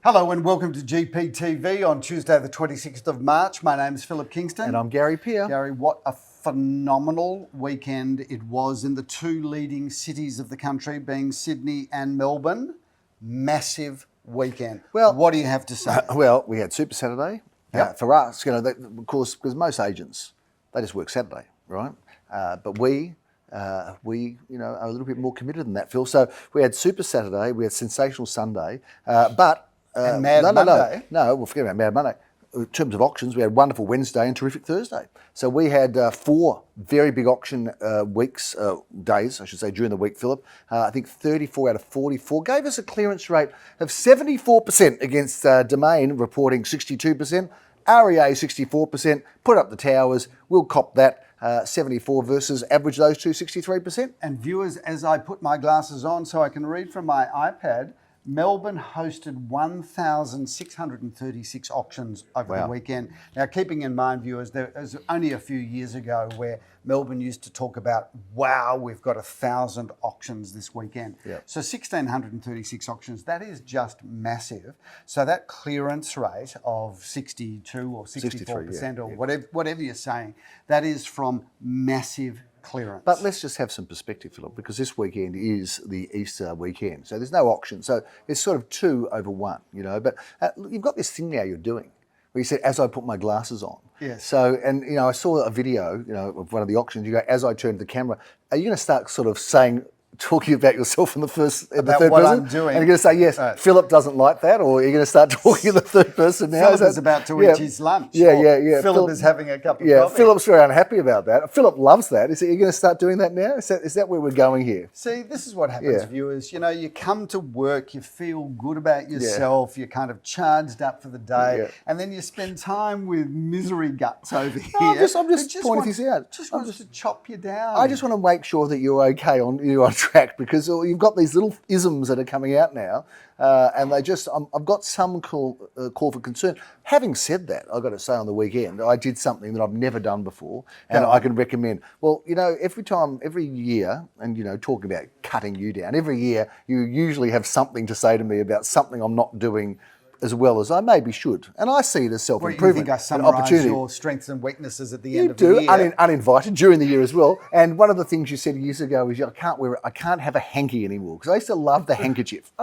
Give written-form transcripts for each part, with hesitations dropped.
Hello and welcome to GPTV on Tuesday the 26th of March. My name is Philip Kingston. And I'm Gary Peer. Gary, what a phenomenal weekend it was in the two leading cities of the country, being Sydney and Melbourne. Massive weekend. Well, what do you have to say? Well, we had Super Saturday. Yep. For us, of course, because most agents, they just work Saturday, right? But we are a little bit more committed than that, Phil. So we had Super Saturday, we had Sensational Sunday, and Mad Monday? No, we'll forget about Mad Monday. In terms of auctions, we had wonderful Wednesday and terrific Thursday. So we had 4 very big auction days, I should say, during the week, Philip. I think 34 out of 44 gave us a clearance rate of 74% against Domain, reporting 62%. REA 64%. Put up the towers. We'll cop that. 74 versus average those two 63%. And viewers, as I put my glasses on so I can read from my iPad, Melbourne hosted 1,636 auctions over the weekend. Now, keeping in mind, viewers, there was only a few years ago where Melbourne used to talk about, wow, we've got 1,000 auctions this weekend. Yep. So 1,636 auctions, that is just massive. So that clearance rate of 62 or 64% or whatever you're saying, that is from massive clearance. But let's just have some perspective, Philip, because this weekend is the Easter weekend. So there's no auction. So it's sort of 2 over 1, But you've got this thing now you're doing where you said, as I put my glasses on. Yes. So, and, I saw a video, of one of the auctions. You go, as I turn to the camera, are you going to start sort of talking about yourself in the third person? I'm doing. And you're going to say, yes, Philip doesn't like that, or you're going to start talking in the third person now? Philip is about to eat his lunch. Yeah. Philip is having a cup of coffee. Philip's very unhappy about that. Philip loves that. Are you going to start doing that now? Is that where we're going here? See, this is what happens, viewers. You come to work, you feel good about yourself, you're kind of charged up for the day, and then you spend time with misery guts over here. I'm just pointing this out. Just wants to chop you down. I just want to make sure that you're okay you're on track, because you've got these little isms that are coming out now, and I've got some call for concern. Having said that, I've got to say on the weekend, I did something that I've never done before, and I can recommend. Well, every year, and talking about cutting you down, every year you usually have something to say to me about something I'm not doing as well as I maybe should. And I see it as self-improvement. You think I summarise your strengths and weaknesses at the end of the year? You do, uninvited, during the year as well. And one of the things you said years ago is I can't have a hanky anymore, because I used to love the handkerchief.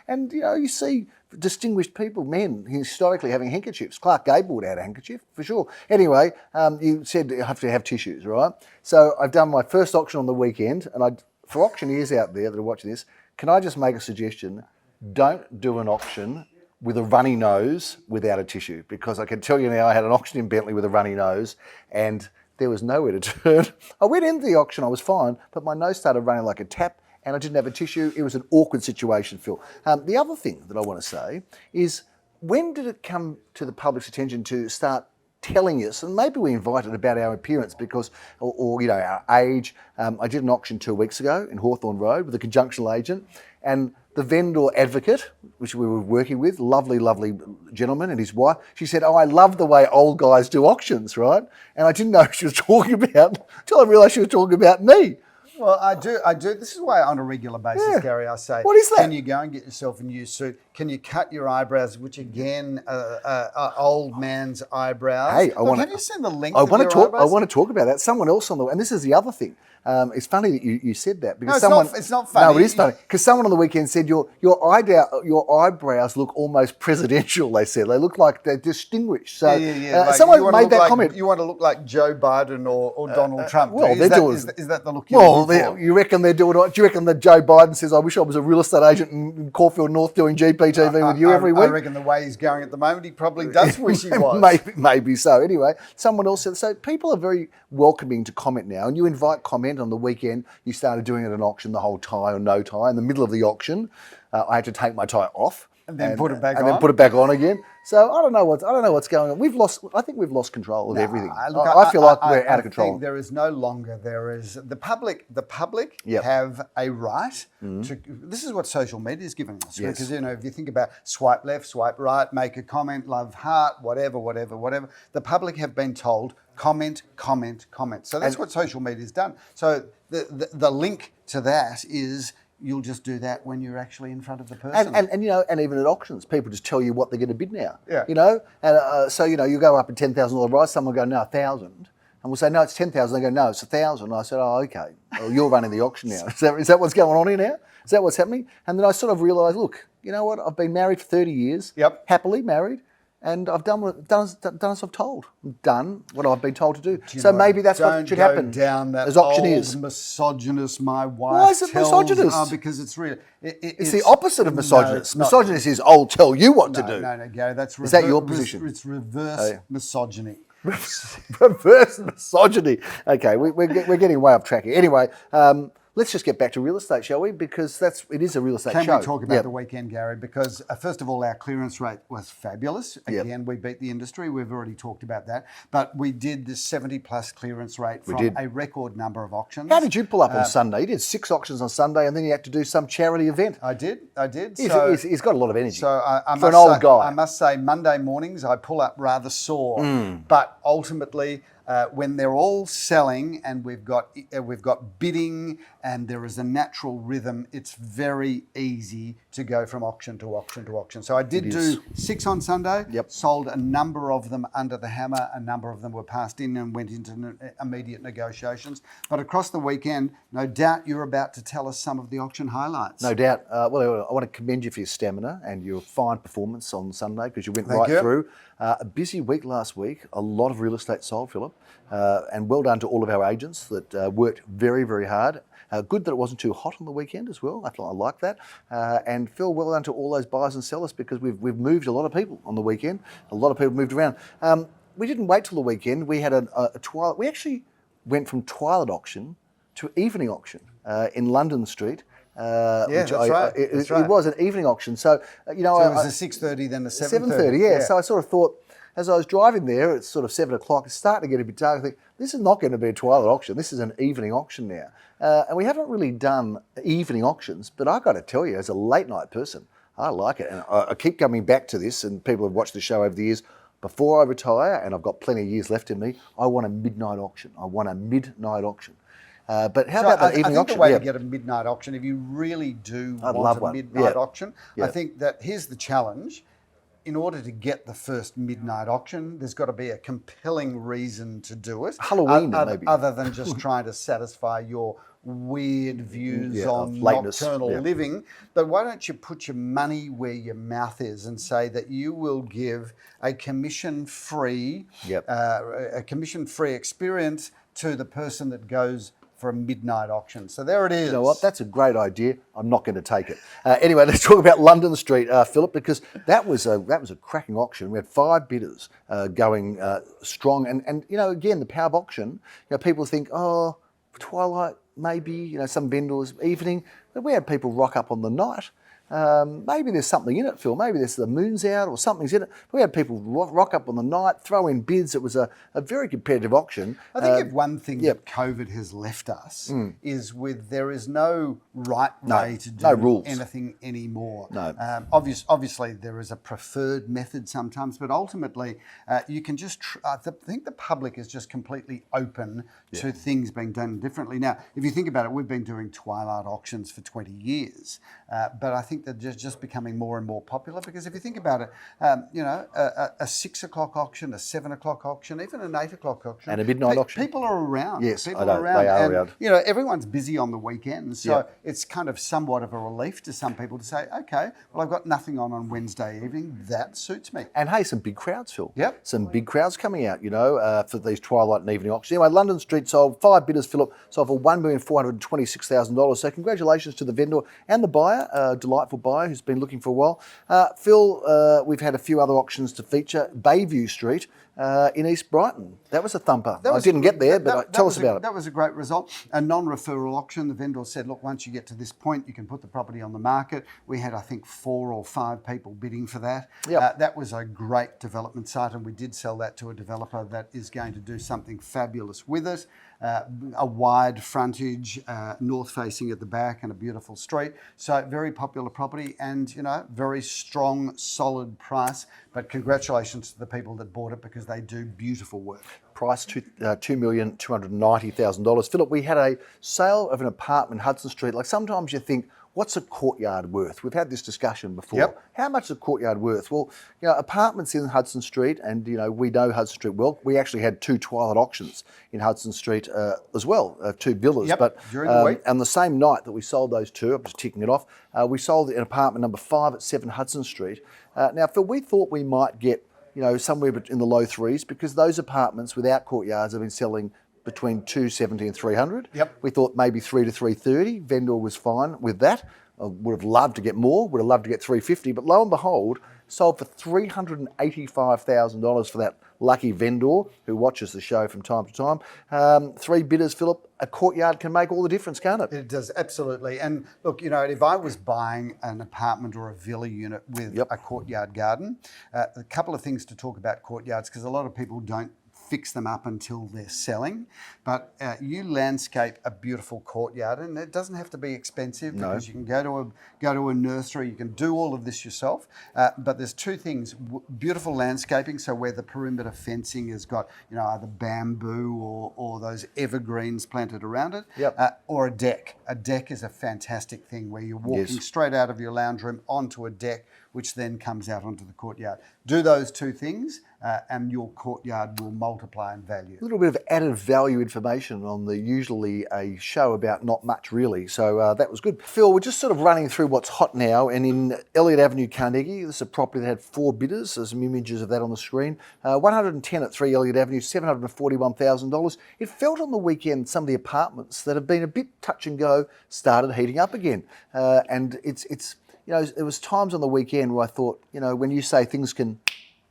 And, you see distinguished people, men, historically having handkerchiefs. Clark Gable would have had a handkerchief, for sure. Anyway, you said you have to have tissues, right? So I've done my first auction on the weekend, and for auctioneers out there that are watching this, can I just make a suggestion? Don't do an auction with a runny nose without a tissue, because I can tell you now, I had an auction in Bentley with a runny nose and there was nowhere to turn. I went into the auction, I was fine, but my nose started running like a tap and I didn't have a tissue. It was an awkward situation, Phil. The other thing that I want to say is, when did it come to the public's attention to start telling us, and maybe we invited, about our appearance or our age? I did an auction 2 weeks ago in Hawthorne Road with a conjunctional agent, and the vendor advocate, which we were working with, lovely gentleman, and his wife, she said, I love the way old guys do auctions, right? And I didn't know she was talking about, until I realised she was talking about me. Well, I do. This is why on a regular basis, Gary, I say, what is that? Can you go and get yourself a new suit? Can you cut your eyebrows, which again, old man's eyebrows? Hey, have you seen the length I of your eyebrows? I want to talk about that. Someone else and this is the other thing. It's funny that you said that, because it's not funny. No, it is funny, because someone on the weekend said your eyebrows look almost presidential. They said they look like they're distinguished. So someone made that comment. You want to look like Joe Biden or Donald Trump? Well, is that the look you're looking for? You reckon they're doing it? Do you reckon that Joe Biden says, I wish I was a real estate agent in Caulfield North doing GPTV with you every week? I reckon the way he's going at the moment, he probably does wish he was. Maybe so. Anyway, someone else said, so people are very welcoming to comment now, and you invite comment on the weekend. You started doing it at an auction, the whole tie or no tie. In the middle of the auction, I had to take my tie off. And then put it back on. And then put it back on again. So I don't know what's going on. I think we've lost control of everything. I feel like we're out of control. I think there is no longer. There is the public. The public have a right to. This is what social media is giving us. Yes. Because if you think about swipe left, swipe right, make a comment, love heart, whatever. The public have been told comment. So that's what social media has done. So the link to that is you'll just do that when you're actually in front of the person. And you know, and even at auctions, people just tell you what they're going to bid now. Yeah. You know, and so you know, you go up a $10,000 price, someone will go, no, 1,000. And we'll say, no, it's 10,000. They go, no, it's 1,000. I said, oh, okay. Well, you're running the auction now. Is that what's going on here now? Is that what's happening? And then I sort of realised, look, you know what? I've been married for 30 years. Yep. Happily married. And I've done as I've told. I've done what I've been told to do. So maybe that's what should happen. Down that as auctioneers. Old misogynist, my wife. Why is it misogynist? Oh, because it's really. It's the opposite of misogynist. No, Misogynist is I'll tell you what to do. No, Gary, that's is that your position? It's reverse misogyny. Reverse misogyny. Okay, we're getting way off track here. Anyway, let's just get back to real estate, shall we? Because it is a real estate show. Can we talk about the weekend, Gary? Because first of all, our clearance rate was fabulous. Again, we beat the industry. We've already talked about that. But we did this 70+ clearance rate from a record number of auctions. How did you pull up on Sunday? You did 6 auctions on Sunday, and then you had to do some charity event. I did. He's got a lot of energy. So for an old guy. I must say, Monday mornings I pull up rather sore. But ultimately, when they're all selling and we've got bidding and there is a natural rhythm, it's very easy to go from auction to auction to auction. So I did do 6 on Sunday, sold a number of them under the hammer, a number of them were passed in and went into immediate negotiations. But across the weekend, no doubt you're about to tell us some of the auction highlights. No doubt. Well, I want to commend you for your stamina and your fine performance on Sunday because you went right through. A busy week last week, a lot of real estate sold, Philip, and well done to all of our agents that worked very, very hard. Good that it wasn't too hot on the weekend as well. I like that. And Phil, well done to all those buyers and sellers because we've moved a lot of people on the weekend. A lot of people moved around. We didn't wait till the weekend. We had a twilight. We actually went from twilight auction to evening auction in London Street. That's right. It was an evening auction. So, you know, so it was a 6:30 then a 7:30. 7:30, yeah. So I sort of thought, as I was driving there, it's sort of 7 o'clock, it's starting to get a bit dark. I think, this is not going to be a twilight auction. This is an evening auction now. And we haven't really done evening auctions, but I've got to tell you, as a late night person, I like it. And I keep coming back to this, and people have watched the show over the years. Before I retire, and I've got plenty of years left in me, I want a midnight auction. But how about that evening auction? I think the way to get a midnight auction, if you really do want a midnight auction, I think that here's the challenge. In order to get the first midnight auction, there's got to be a compelling reason to do it. Halloween, maybe. Other than just trying to satisfy your weird views on nocturnal living. But why don't you put your money where your mouth is and say that you will give a commission-free experience to the person that goes for a midnight auction. So there it is. You know what? That's a great idea. I'm not going to take it. Anyway, let's talk about London Street, Philip, because that was a cracking auction. We had 5 bidders going strong, and you know, again, the power of auction. You know, people think, oh, twilight, maybe. You know, some vendors evening, but we had people rock up on the night. Maybe there's something in it, Phil. Maybe there's the moon's out or something's in it. But we had people rock up on the night, throw in bids. It was a very competitive auction. I think if one thing that COVID has left us is there is no right way to do anything anymore. No. Obviously, there is a preferred method sometimes, but ultimately, you can just. I think the public is just completely open to things being done differently. Now, if you think about it, we've been doing twilight auctions for 20 years, but I think they're just becoming more and more popular because if you think about it, you know, a 6 o'clock auction, a 7 o'clock auction, even an 8 o'clock auction, and a midnight auction, people are around. Yes, people are around. They are around. You know, everyone's busy on the weekends, so it's kind of somewhat of a relief to some people to say, okay, well, I've got nothing on Wednesday evening. That suits me. And hey, some big crowds, Phil. Yep. Some big crowds coming out, you know, for these twilight and evening auctions. Anyway, London Street sold 5 bidders, Philip, sold for $1,426,000. So congratulations to the vendor and the buyer, delightful buyer who's been looking for a while. Phil, we've had a few other auctions to feature. Bayview Street in East Brighton. That was a thumper. I didn't get there, but tell us about it. That was a great result. A non-referral auction. The vendor said, look, once you get to this point, you can put the property on the market. We had, I think, 4 or 5 people bidding for that. Yep. That was a great development site, and we did sell that to a developer that is going to do something fabulous with it. A wide frontage, north facing at the back, and a beautiful street. So very popular property, and you know, very strong, solid price. But congratulations to the people that bought it because they do beautiful work. Price $2,290,000. Philip, we had a sale of an apartment in Hudson Street. Like sometimes you think, what's a courtyard worth? We've had this discussion before. Yep. How much is a courtyard worth? Well, apartments in Hudson Street, and we know Hudson Street well. We actually had 2 twilight auctions in Hudson Street as well, 2 villas. Yep, But during the week. on the same night that we sold those 2, I'm just ticking it off. We sold an apartment number 5 at 7 Hudson Street. Now, Phil, we thought we might get somewhere in the low 3s, because those apartments without courtyards have been selling between 270 and 300. Yep. We thought maybe 3 to 330. Vendor was fine with that. I would have loved to get more. Would have loved to get 350. But lo and behold, sold for $385,000 for that lucky vendor who watches the show from time to time. 3 bidders, Philip. A courtyard can make all the difference, can't it? It does, absolutely. And look, if I was buying an apartment or a villa unit with a courtyard garden, a couple of things to talk about courtyards, because a lot of people don't fix them up until they're selling. But you landscape a beautiful courtyard, and it doesn't have to be expensive, because you can go to a nursery, you can do all of this yourself. But there's 2 things: beautiful landscaping, so where the perimeter fencing has got either bamboo or those evergreens planted around it, or a deck. A deck is a fantastic thing where you're walking straight out of your lounge room onto a deck, which then comes out onto the courtyard. Do those 2 things, and your courtyard will multiply in value. A little bit of added value information on usually a show about not much really. So that was good. Phil, we're just sort of running through what's hot now. And in Elliott Avenue, Carnegie, this is a property that had 4 bidders. There's some images of that on the screen. 110 at 3 Elliott Avenue, $741,000. It felt on the weekend some of the apartments that have been a bit touch and go started heating up again. And it's there was times on the weekend where I thought, when you say things can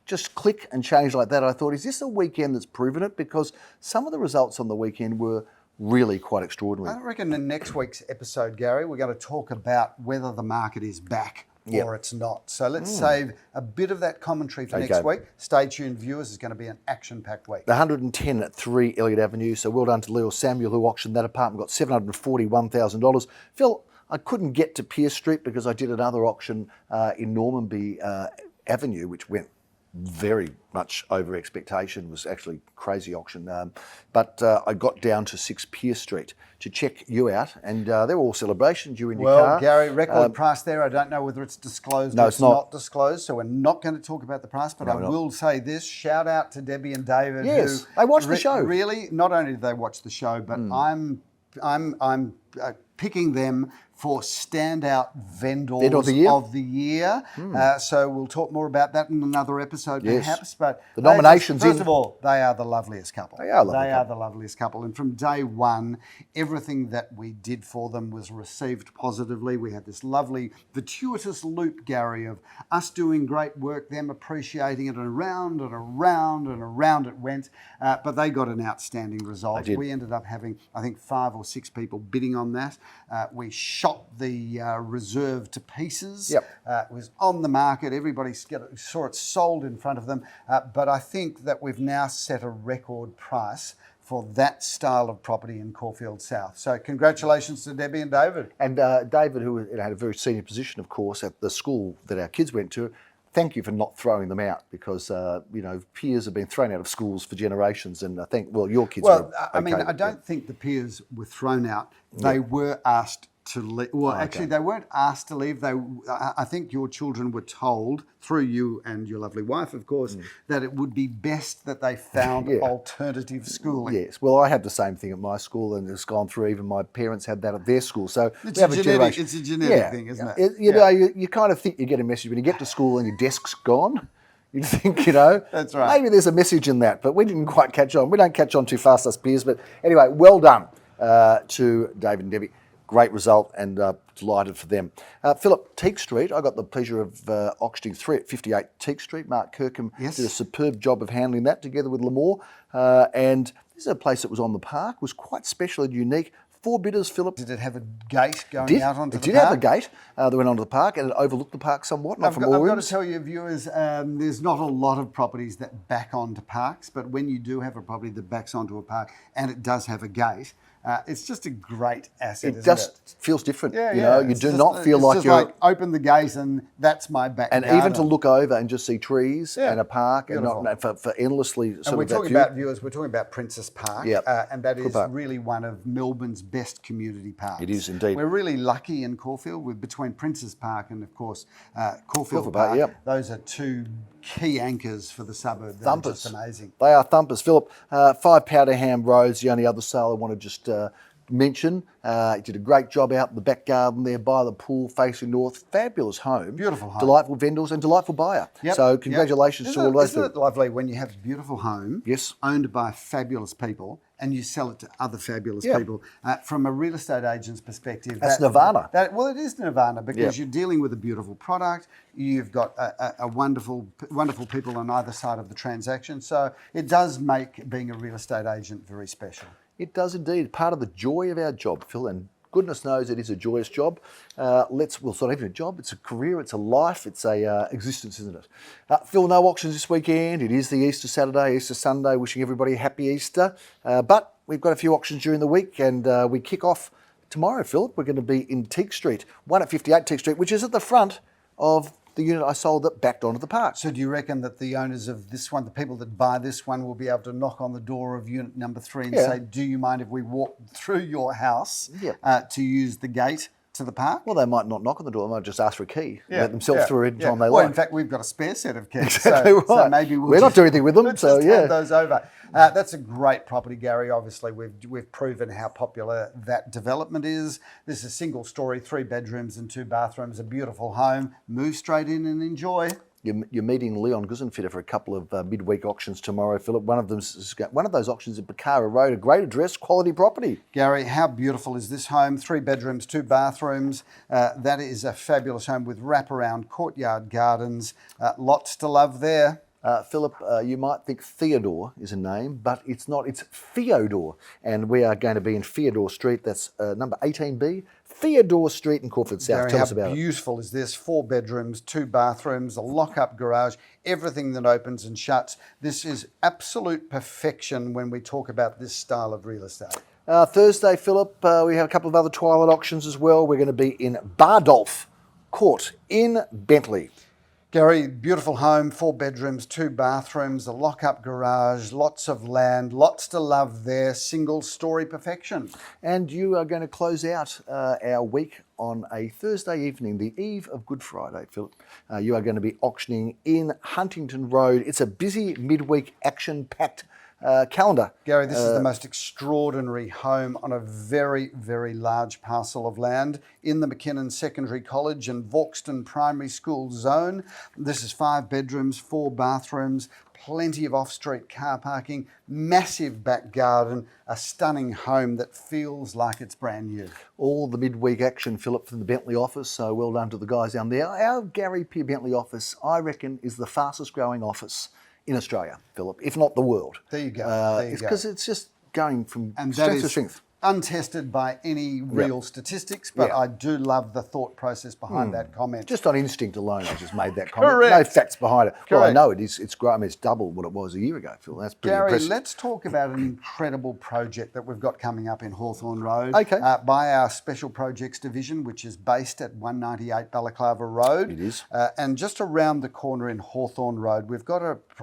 just click and change like that, I thought, is this a weekend that's proven it? Because some of the results on the weekend were really quite extraordinary. I reckon in next week's episode, Gary, we're going to talk about whether the market is back or it's not. So let's save a bit of that commentary for next week. Stay tuned, viewers. It's going to be an action-packed week. The 110 at 3 Elliott Avenue. So well done to Leo Samuel, who auctioned that apartment, got $741,000. Phil, I couldn't get to Pierce Street because I did another auction in Normanby Avenue, which went very much over expectation. Was actually a crazy auction. But I got down to 6 Pierce Street to check you out, and they were all celebrations. You in your car. Well, Gary, record price there. I don't know whether it's disclosed or it's not disclosed, so we're not going to talk about the price, but I will say this. Shout out to Debbie and David. Yes, they watched the show. Really, not only did they watch the show, but I'm picking them for standout vendors of the year. So we'll talk more about that in another episode, perhaps. But the nominations, first of all, they are the loveliest couple. They are the loveliest couple. And from day one, everything that we did for them was received positively. We had this lovely virtuous loop, Gary, of us doing great work, them appreciating it, and around and around and around it went. But they got an outstanding result. We ended up having, I think, 5 or 6 people bidding on that. We shot the reserve to pieces. It was on the market. Everybody saw it sold in front of them. But I think that we've now set a record price for that style of property in Caulfield South. So congratulations to Debbie and David. And David, who had a very senior position, of course, at the school that our kids went to. Thank you for not throwing them out, because peers have been thrown out of schools for generations, and I think your kids. Well, I mean, I don't think the peers were thrown out. They were asked to leave. Well, actually, they weren't asked to leave. I think your children were told, through you and your lovely wife, of course, that it would be best that they found alternative schooling. Yes. Well, I had the same thing at my school, and it's gone through. Even my parents had that at their school. So it's a genetic thing, isn't it? You kind of think you get a message when you get to school and your desk's gone. You think, that's right. Maybe there's a message in that, but we didn't quite catch on. We don't catch on too fast, us peers. But anyway, well done to David and Debbie. Great result, and delighted for them. Philip, Teague Street, I got the pleasure of auctioning 3 at 58 Teague Street. Mark Kirkham did a superb job of handling that together with Lamore. And this is a place that was on the park, was quite special and unique. 4 bidders, Philip. Did it have a gate going out onto the park? It did have a gate that went onto the park, and it overlooked the park somewhat, not from all I've got rooms. to tell you, viewers, there's not a lot of properties that back onto parks, but when you do have a property that backs onto a park and it does have a gate, It's just a great asset, It isn't just it? feels different. Yeah, You yeah. know, you It's do just- not feel it's like just you're. like open the gate and that's my back And garden. even to look over and just see trees Yeah, and a park beautiful. and not for endlessly sort And we're of that talking view. about viewers. We're talking about Princess Park, Yep. and that Good is park. really one of Melbourne's best community parks. It is indeed. We're really lucky in Caulfield. We're between Princess Park and, of course, Caulfield Caulfield Park. Park, yep. Those are two key anchors for the suburb. That are Thumpers. just amazing. They are thumpers. Philip, 5 Powderham Road's the only other sale I want to just mention. You did a great job out in the back garden there by the pool facing north. Fabulous home. Beautiful home. Delightful vendors and delightful buyer. Yep, So yep. congratulations to all those. Isn't it lovely when you have a beautiful home Yes. owned by fabulous people and you sell it to other fabulous Yeah. people? From a real estate agent's perspective, That's nirvana. Well, it is nirvana because Yeah. you're dealing with a beautiful product. You've got a wonderful people on either side of the transaction. So it does make being a real estate agent very special. It does indeed. Part of the joy of our job, Phil, and goodness knows it is a joyous job. It's not even a job, it's a career, it's a life, it's a existence, isn't it? Phil, no auctions this weekend. It is the Easter Saturday, Easter Sunday, wishing everybody a happy Easter. But we've got a few auctions during the week and we kick off tomorrow, Philip. We're going to be in Teague Street, 1 at 58 Teague Street, which is at the front of the unit I sold that backed onto the park. So do you reckon that the owners of this one, the people that buy this one, will be able to knock on the door of unit number 3 and Yeah. say, do you mind if we walk through your house Yeah. to use the gate to the park? Well, they might not knock on the door, they might just ask for a key, let themselves through any time they Well, like. in fact, we've got a spare set of keys. Exactly so right. maybe We're not doing anything with them, let's so just yeah. hand those over. That's a great property, Gary. Obviously, we've proven how popular that development is. This is a single story, 3 bedrooms and 2 bathrooms, a beautiful home. Move straight in and enjoy. You're meeting Leon Guzenfitter for a couple of midweek auctions tomorrow, Philip. One of those auctions at Bakara Road, a great address, quality property. Gary, how beautiful is this home? 3 bedrooms, 2 bathrooms. That is a fabulous home with wraparound courtyard gardens. Lots to love there. Philip, you might think Theodore is a name, but it's not. It's Theodore. And we are going to be in Theodore Street. That's number 18B, Theodore Street in Caulfield South. Gary, Tell how us about it. beautiful is this? 4 bedrooms, 2 bathrooms, a lock-up garage, everything that opens and shuts. This is absolute perfection when we talk about this style of real estate. Thursday, Philip, we have a couple of other twilight auctions as well. We're going to be in Bardolph Court in Bentley. Gary, beautiful home, 4 bedrooms, 2 bathrooms, a lock-up garage, lots of land, lots to love there, single story perfection. And you are going to close out our week on a Thursday evening, the eve of Good Friday, Philip. You are going to be auctioning in Huntington Road. It's a busy midweek action-packed calendar. Gary, this is the most extraordinary home on a very, very large parcel of land in the McKinnon Secondary College and Vauxton Primary School zone. This is 5 bedrooms, 4 bathrooms, plenty of off-street car parking, massive back garden, a stunning home that feels like it's brand new. All the midweek action, Philip, from the Bentley office, so well done to the guys down there. Our Gary P. Bentley office, I reckon, is the fastest growing office in Australia, Philip, if not the world. There you go. Because it's just going from And that strength to is strength. untested by any real statistics, but Yeah. I do love the thought process behind that comment. Just on instinct alone, I just made that comment. Correct. No facts behind it. Well, I Correct. know it is. It's great. I mean, it's double what it was a year ago, Phil. That's pretty Gary, impressive. let's talk about an incredible project that we've got coming up in Hawthorne Road Okay. by our Special Projects Division, which is based at 198 Balaclava Road. It is. And just around the corner in Hawthorne Road, we've got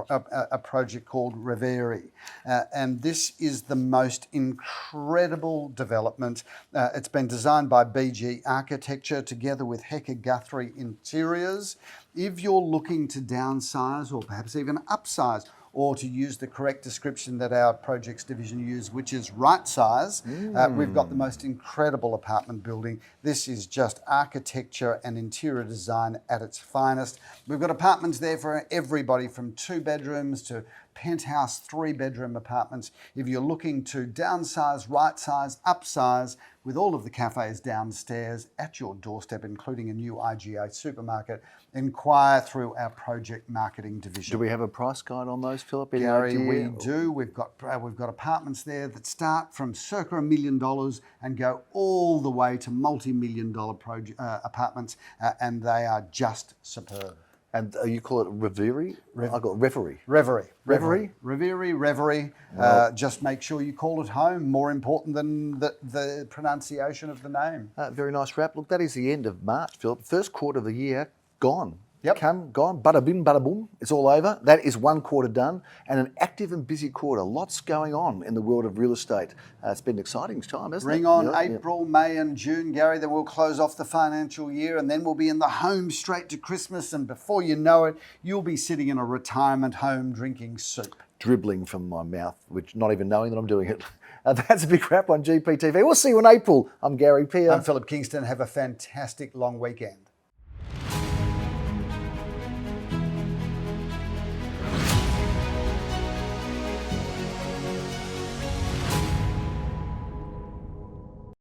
a project called Reveri. And this is the most incredible development. It's been designed by BG Architecture together with Hecker Guthrie Interiors. If you're looking to downsize or perhaps even upsize, or to use the correct description that our projects division use, which is right size, we've got the most incredible apartment building. This is just architecture and interior design at its finest. We've got apartments there for everybody from 2 bedrooms to penthouse 3-bedroom apartments. If you're looking to downsize, right size, upsize, with all of the cafes downstairs at your doorstep, including a new IGA supermarket, inquire through our project marketing division. Do we have a price guide on those, Philip? Any Gary, idea? we do. We've got apartments there that start from circa $1 million and go all the way to multi-million-dollar apartments, and they are just superb. And you call it reverie? I got reverie. Reverie. Reverie? Reverie. Just make sure you call it home. More important than the pronunciation of the name. Very nice wrap. Look, that is the end of March, Philip. First quarter of the year, gone. Yep. Gone. Bada bim, bada boom. It's all over. That is one quarter done, and an active and busy quarter. Lots going on in the world of real estate. It's been an exciting time, hasn't it? Bring on April, May and June, Gary. Then we'll close off the financial year, and then we'll be in the home straight to Christmas. And before you know it, you'll be sitting in a retirement home drinking soup. Dribbling from my mouth, which not even knowing that I'm doing it. That's a big wrap on GPTV. We'll see you in April. I'm Gary Peer. I'm Philip Kingston. Have a fantastic long weekend.